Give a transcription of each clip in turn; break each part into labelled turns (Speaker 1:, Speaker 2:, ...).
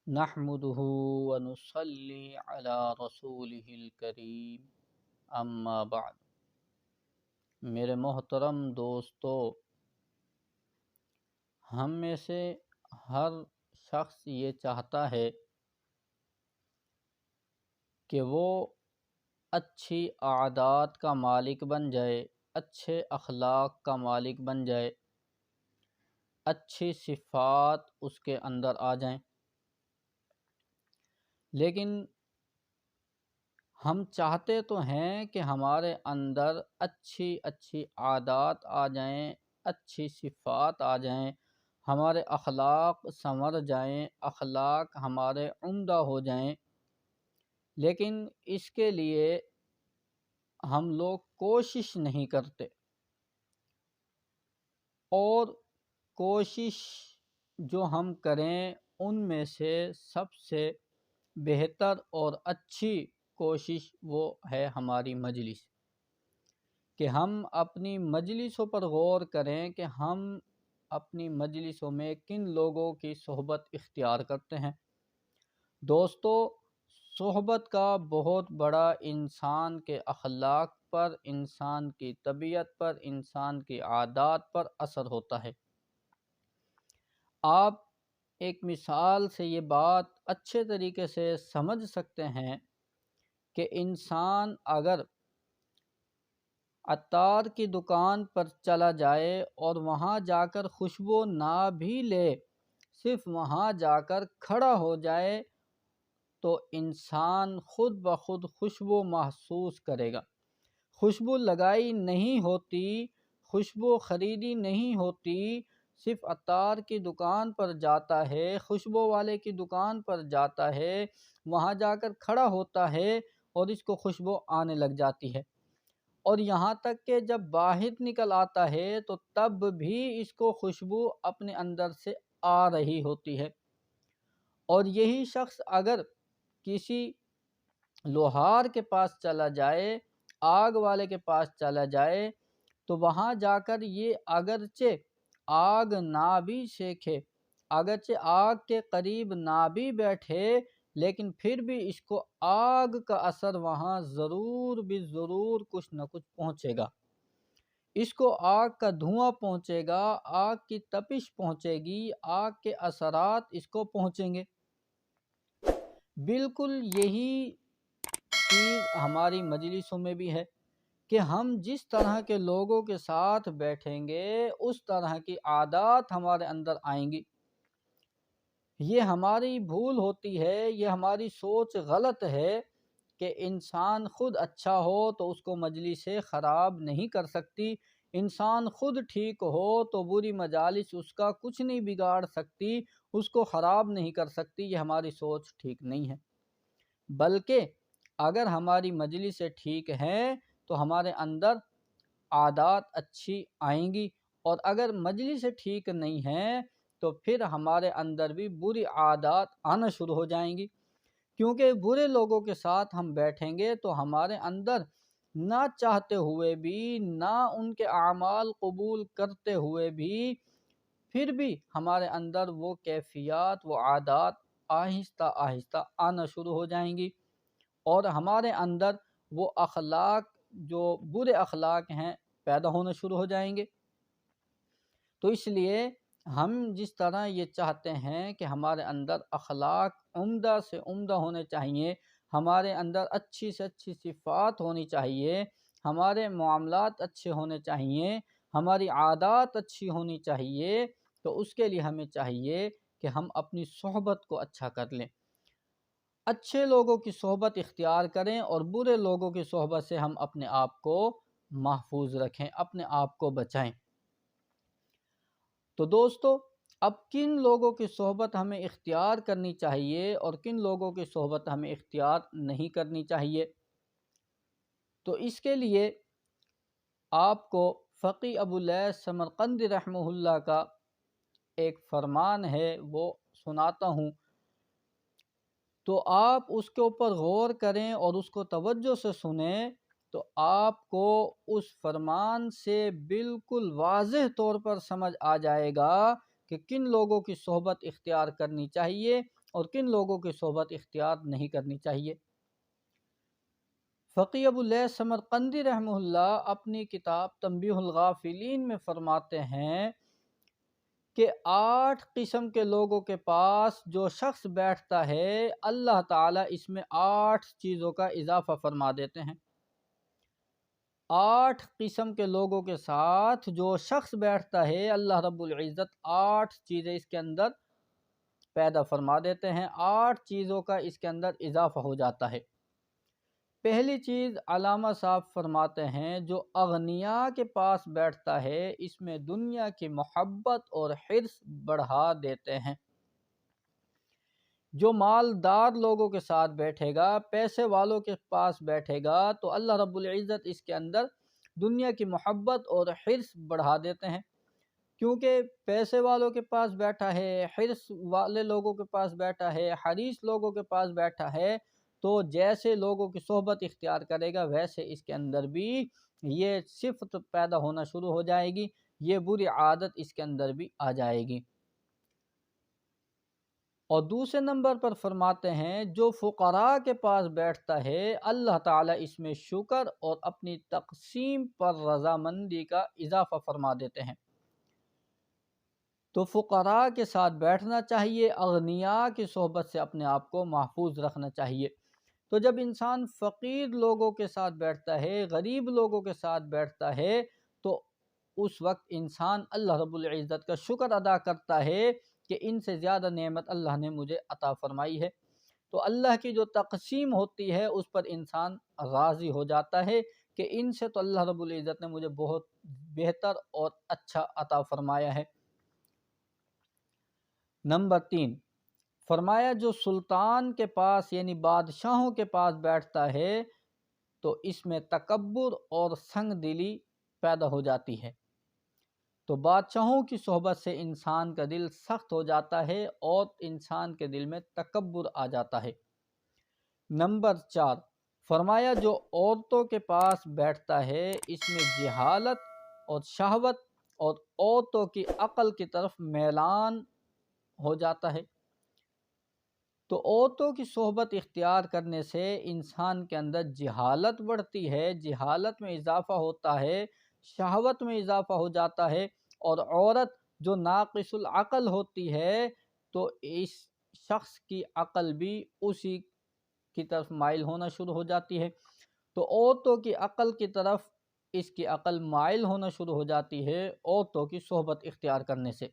Speaker 1: نحمده ونصلي على رسوله الکریم اما بعد۔ میرے محترم دوستو، ہم میں سے ہر شخص یہ چاہتا ہے کہ وہ اچھی عادات کا مالک بن جائے، اچھے اخلاق کا مالک بن جائے، اچھی صفات اس کے اندر آ جائیں۔ لیکن ہم چاہتے تو ہیں کہ ہمارے اندر اچھی عادات آ جائیں، اچھی صفات آ جائیں، ہمارے اخلاق سنور جائیں، اخلاق ہمارے عمدہ ہو جائیں، لیکن اس کے لیے ہم لوگ کوشش نہیں کرتے، اور کوشش جو ہم کریں ان میں سے سب سے بہتر اور اچھی کوشش وہ ہے ہماری مجلس، کہ ہم اپنی مجلسوں پر غور کریں کہ ہم اپنی مجلسوں میں کن لوگوں کی صحبت اختیار کرتے ہیں۔ دوستو، صحبت کا بہت بڑا انسان کے اخلاق پر، انسان کی طبیعت پر، انسان کی عادات پر اثر ہوتا ہے۔ آپ ایک مثال سے یہ بات اچھے طریقے سے سمجھ سکتے ہیں کہ انسان اگر عطار کی دکان پر چلا جائے اور وہاں جا کر خوشبو نہ بھی لے، صرف وہاں جا کر کھڑا ہو جائے، تو انسان خود بخود خوشبو محسوس کرے گا۔ خوشبو لگائی نہیں ہوتی، خوشبو خریدی نہیں ہوتی، صرف عطار کی دکان پر جاتا ہے، خوشبو والے کی دکان پر جاتا ہے، وہاں جا کر کھڑا ہوتا ہے اور اس کو خوشبو آنے لگ جاتی ہے، اور یہاں تک کہ جب باہر نکل آتا ہے تو تب بھی اس کو خوشبو اپنے اندر سے آ رہی ہوتی ہے۔ اور یہی شخص اگر کسی لوہار کے پاس چلا جائے، آگ والے کے پاس چلا جائے، تو وہاں جا کر یہ اگرچہ آگ نہ بھی سیکھے، اگرچہ آگ کے قریب نہ بھی بیٹھے، لیکن پھر بھی اس کو آگ کا اثر وہاں ضرور بھی ضرور کچھ نہ کچھ پہنچے گا۔ اس کو آگ کا دھواں پہنچے گا، آگ کی تپش پہنچے گی، آگ کے اثرات اس کو پہنچیں گے۔ بالکل یہی چیز ہماری مجلسوں میں بھی ہے کہ ہم جس طرح کے لوگوں کے ساتھ بیٹھیں گے اس طرح کی عادات ہمارے اندر آئیں گی۔ یہ ہماری بھول ہوتی ہے، یہ ہماری سوچ غلط ہے کہ انسان خود اچھا ہو تو اس کو مجلسیں خراب نہیں کر سکتی، انسان خود ٹھیک ہو تو بری مجالس اس کا کچھ نہیں بگاڑ سکتی، اس کو خراب نہیں کر سکتی۔ یہ ہماری سوچ ٹھیک نہیں ہے، بلکہ اگر ہماری مجلسیں ٹھیک ہیں تو ہمارے اندر عادات اچھی آئیں گی، اور اگر مجلسیں ٹھیک نہیں ہیں تو پھر ہمارے اندر بھی بری عادات آنا شروع ہو جائیں گی، کیونکہ برے لوگوں کے ساتھ ہم بیٹھیں گے تو ہمارے اندر نہ چاہتے ہوئے بھی، نہ ان کے اعمال قبول کرتے ہوئے بھی، پھر بھی ہمارے اندر وہ کیفیات، وہ عادات آہستہ آہستہ آنا شروع ہو جائیں گی، اور ہمارے اندر وہ اخلاق جو برے اخلاق ہیں پیدا ہونا شروع ہو جائیں گے۔ تو اس لیے ہم جس طرح یہ چاہتے ہیں کہ ہمارے اندر اخلاق عمدہ سے عمدہ ہونے چاہیے، ہمارے اندر اچھی سے اچھی صفات ہونی چاہیے، ہمارے معاملات اچھے ہونے چاہیے، ہماری عادات اچھی ہونی چاہیے، تو اس کے لیے ہمیں چاہیے کہ ہم اپنی صحبت کو اچھا کر لیں، اچھے لوگوں کی صحبت اختیار کریں، اور برے لوگوں کی صحبت سے ہم اپنے آپ کو محفوظ رکھیں، اپنے آپ کو بچائیں۔ تو دوستو، اب کن لوگوں کی صحبت ہمیں اختیار کرنی چاہیے اور کن لوگوں کی صحبت ہمیں اختیار نہیں کرنی چاہیے، تو اس کے لیے آپ کو فقی ابولیث سمرقندی رحمہ اللہ کا ایک فرمان ہے وہ سناتا ہوں، تو آپ اس کے اوپر غور کریں اور اس کو توجہ سے سنیں، تو آپ کو اس فرمان سے بالکل واضح طور پر سمجھ آ جائے گا کہ کن لوگوں کی صحبت اختیار کرنی چاہیے اور کن لوگوں کی صحبت اختیار نہیں کرنی چاہیے۔ فقی ابو اللیث سمرقندی رحمہ اللہ اپنی کتاب تنبیہ الغافلین میں فرماتے ہیں کہ 8 قسم کے لوگوں کے پاس جو شخص بیٹھتا ہے اللہ تعالیٰ اس میں 8 چیزوں کا اضافہ فرما دیتے ہیں۔ 8 قسم کے لوگوں کے ساتھ جو شخص بیٹھتا ہے اللہ رب العزت 8 چیزیں اس کے اندر پیدا فرما دیتے ہیں، 8 چیزوں کا اس کے اندر اضافہ ہو جاتا ہے۔ پہلی چیز علامہ صاحب فرماتے ہیں جو اغنیاء کے پاس بیٹھتا ہے اس میں دنیا کی محبت اور حرص بڑھا دیتے ہیں۔ جو مالدار لوگوں کے ساتھ بیٹھے گا، پیسے والوں کے پاس بیٹھے گا تو اللہ رب العزت اس کے اندر دنیا کی محبت اور حرص بڑھا دیتے ہیں، کیونکہ پیسے والوں کے پاس بیٹھا ہے، حرص والے لوگوں کے پاس بیٹھا ہے، حریص لوگوں کے پاس بیٹھا ہے، تو جیسے لوگوں کی صحبت اختیار کرے گا ویسے اس کے اندر بھی یہ صفت پیدا ہونا شروع ہو جائے گی، یہ بری عادت اس کے اندر بھی آ جائے گی۔ اور دوسرے نمبر پر فرماتے ہیں جو فقراء کے پاس بیٹھتا ہے اللہ تعالیٰ اس میں شکر اور اپنی تقسیم پر رضامندی کا اضافہ فرما دیتے ہیں۔ تو فقراء کے ساتھ بیٹھنا چاہیے، اغنیاء کی صحبت سے اپنے آپ کو محفوظ رکھنا چاہیے۔ تو جب انسان فقیر لوگوں کے ساتھ بیٹھتا ہے، غریب لوگوں کے ساتھ بیٹھتا ہے تو اس وقت انسان اللہ رب العزت کا شکر ادا کرتا ہے کہ ان سے زیادہ نعمت اللہ نے مجھے عطا فرمائی ہے، تو اللہ کی جو تقسیم ہوتی ہے اس پر انسان راضی ہو جاتا ہے کہ ان سے تو اللہ رب العزت نے مجھے بہت بہتر اور اچھا عطا فرمایا ہے۔ نمبر 3 فرمایا جو سلطان کے پاس یعنی بادشاہوں کے پاس بیٹھتا ہے تو اس میں تکبر اور سنگ دلی پیدا ہو جاتی ہے، تو بادشاہوں کی صحبت سے انسان کا دل سخت ہو جاتا ہے اور انسان کے دل میں تکبر آ جاتا ہے۔ نمبر 4 فرمایا جو عورتوں کے پاس بیٹھتا ہے اس میں جہالت اور شہوت اور عورتوں کی عقل کی طرف میلان ہو جاتا ہے، تو عورتوں کی صحبت اختیار کرنے سے انسان کے اندر جہالت بڑھتی ہے، جہالت میں اضافہ ہوتا ہے، شہوت میں اضافہ ہو جاتا ہے، اور عورت جو ناقص العقل ہوتی ہے تو اس شخص کی عقل بھی اسی کی طرف مائل ہونا شروع ہو جاتی ہے، تو عورتوں کی عقل کی طرف اس کی عقل مائل ہونا شروع ہو جاتی ہے عورتوں کی صحبت اختیار کرنے سے۔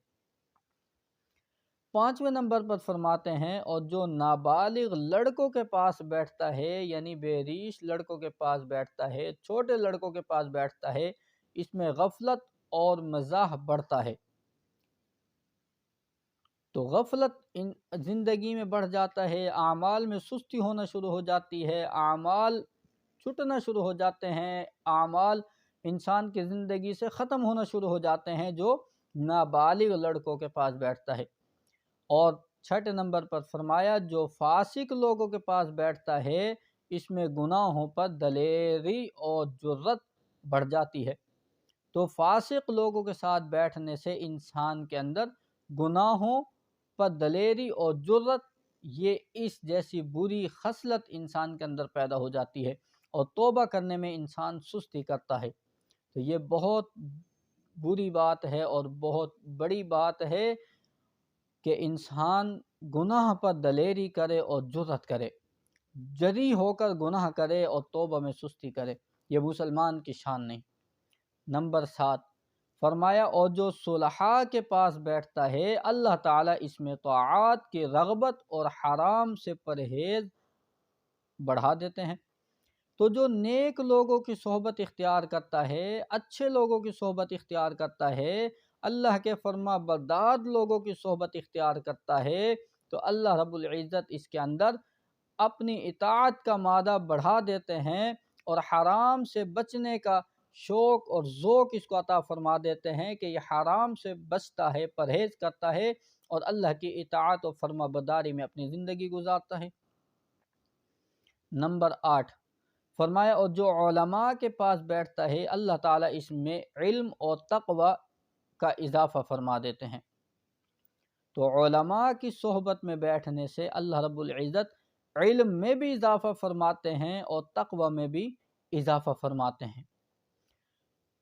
Speaker 1: 5ویں نمبر پر فرماتے ہیں اور جو نابالغ لڑکوں کے پاس بیٹھتا ہے یعنی بے ریش لڑکوں کے پاس بیٹھتا ہے، چھوٹے لڑکوں کے پاس بیٹھتا ہے، اس میں غفلت اور مزاح بڑھتا ہے، تو غفلت زندگی میں بڑھ جاتا ہے، اعمال میں سستی ہونا شروع ہو جاتی ہے، اعمال چھٹنا شروع ہو جاتے ہیں، اعمال انسان کی زندگی سے ختم ہونا شروع ہو جاتے ہیں جو نابالغ لڑکوں کے پاس بیٹھتا ہے۔ اور 6 نمبر پر فرمایا جو فاسق لوگوں کے پاس بیٹھتا ہے اس میں گناہوں پر دلیری اور جرت بڑھ جاتی ہے، تو فاسق لوگوں کے ساتھ بیٹھنے سے انسان کے اندر گناہوں پر دلیری اور جرت یہ اس جیسی بری خصلت انسان کے اندر پیدا ہو جاتی ہے اور توبہ کرنے میں انسان سستی کرتا ہے، تو یہ بہت بری بات ہے اور بہت بڑی بات ہے کہ انسان گناہ پر دلیری کرے اور جرت کرے، جری ہو کر گناہ کرے اور توبہ میں سستی کرے، یہ مسلمان کی شان نہیں۔ نمبر 7 فرمایا اور جو صلحاء کے پاس بیٹھتا ہے اللہ تعالیٰ اس میں طاعات کی رغبت اور حرام سے پرہیز بڑھا دیتے ہیں، تو جو نیک لوگوں کی صحبت اختیار کرتا ہے، اچھے لوگوں کی صحبت اختیار کرتا ہے، اللہ کے فرما بردار لوگوں کی صحبت اختیار کرتا ہے تو اللہ رب العزت اس کے اندر اپنی اطاعت کا مادہ بڑھا دیتے ہیں اور حرام سے بچنے کا شوق اور ذوق اس کو عطا فرما دیتے ہیں کہ یہ حرام سے بچتا ہے، پرہیز کرتا ہے اور اللہ کی اطاعت و فرما برداری میں اپنی زندگی گزارتا ہے۔ نمبر 8 فرمایا اور جو علماء کے پاس بیٹھتا ہے اللہ تعالیٰ اس میں علم اور تقوی کا اضافہ فرما دیتے ہیں، تو علماء کی صحبت میں بیٹھنے سے اللہ رب العزت علم میں بھی اضافہ فرماتے ہیں اور تقوی میں بھی اضافہ فرماتے ہیں۔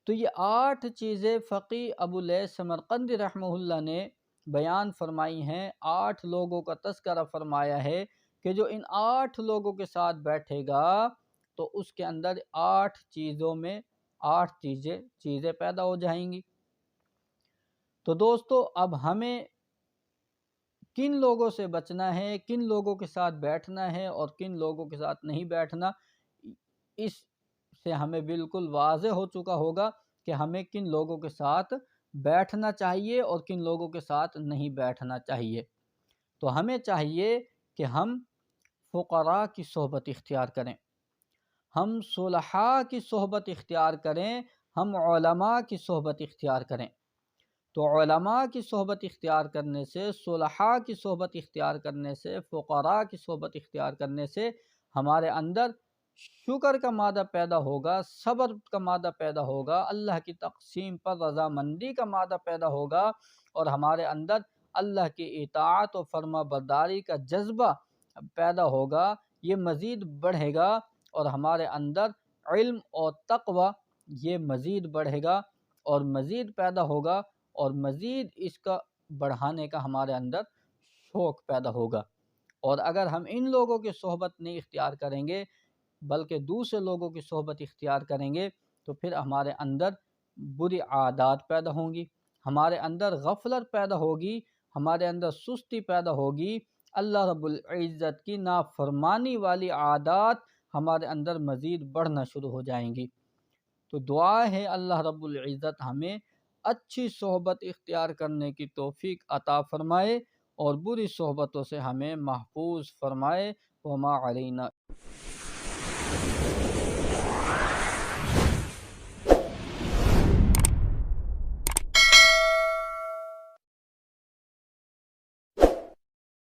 Speaker 1: تو یہ 8 چیزیں فقی ابو لیث سمرقندی رحمہ اللہ نے بیان فرمائی ہیں، 8 لوگوں کا تذکرہ فرمایا ہے کہ جو ان 8 لوگوں کے ساتھ بیٹھے گا تو اس کے اندر 8 چیزوں میں 8 چیزیں پیدا ہو جائیں گی۔ تو دوستو اب ہمیں کن لوگوں سے بچنا ہے، کن لوگوں کے ساتھ بیٹھنا ہے اور کن لوگوں کے ساتھ نہیں بیٹھنا، اس سے ہمیں بالکل واضح ہو چکا ہوگا کہ ہمیں کن لوگوں کے ساتھ بیٹھنا چاہیے اور کن لوگوں کے ساتھ نہیں بیٹھنا چاہیے۔ تو ہمیں چاہیے کہ ہم فقراء کی صحبت اختیار کریں، ہم صلحاء کی صحبت اختیار کریں، ہم علماء کی صحبت اختیار کریں۔ تو علماء کی صحبت اختیار کرنے سے، صلحاء کی صحبت اختیار کرنے سے، فقراء کی صحبت اختیار کرنے سے ہمارے اندر شکر کا مادہ پیدا ہوگا، صبر کا مادہ پیدا ہوگا، اللہ کی تقسیم پر رضامندی کا مادہ پیدا ہوگا، اور ہمارے اندر اللہ کی اطاعت و فرما برداری کا جذبہ پیدا ہوگا، یہ مزید بڑھے گا، اور ہمارے اندر علم اور تقوی یہ مزید بڑھے گا اور مزید پیدا ہوگا، اور مزید اس کا بڑھانے کا ہمارے اندر شوق پیدا ہوگا۔ اور اگر ہم ان لوگوں کی صحبت نہیں اختیار کریں گے بلکہ دوسرے لوگوں کی صحبت اختیار کریں گے تو پھر ہمارے اندر بری عادات پیدا ہوں گی، ہمارے اندر غفلت پیدا ہوگی، ہمارے اندر سستی پیدا ہوگی، اللہ رب العزت کی نافرمانی والی عادات ہمارے اندر مزید بڑھنا شروع ہو جائیں گی۔ تو دعا ہے اللہ رب العزت ہمیں اچھی صحبت اختیار کرنے کی توفیق عطا فرمائے اور بری صحبتوں سے ہمیں محفوظ فرمائے۔ وما علینا۔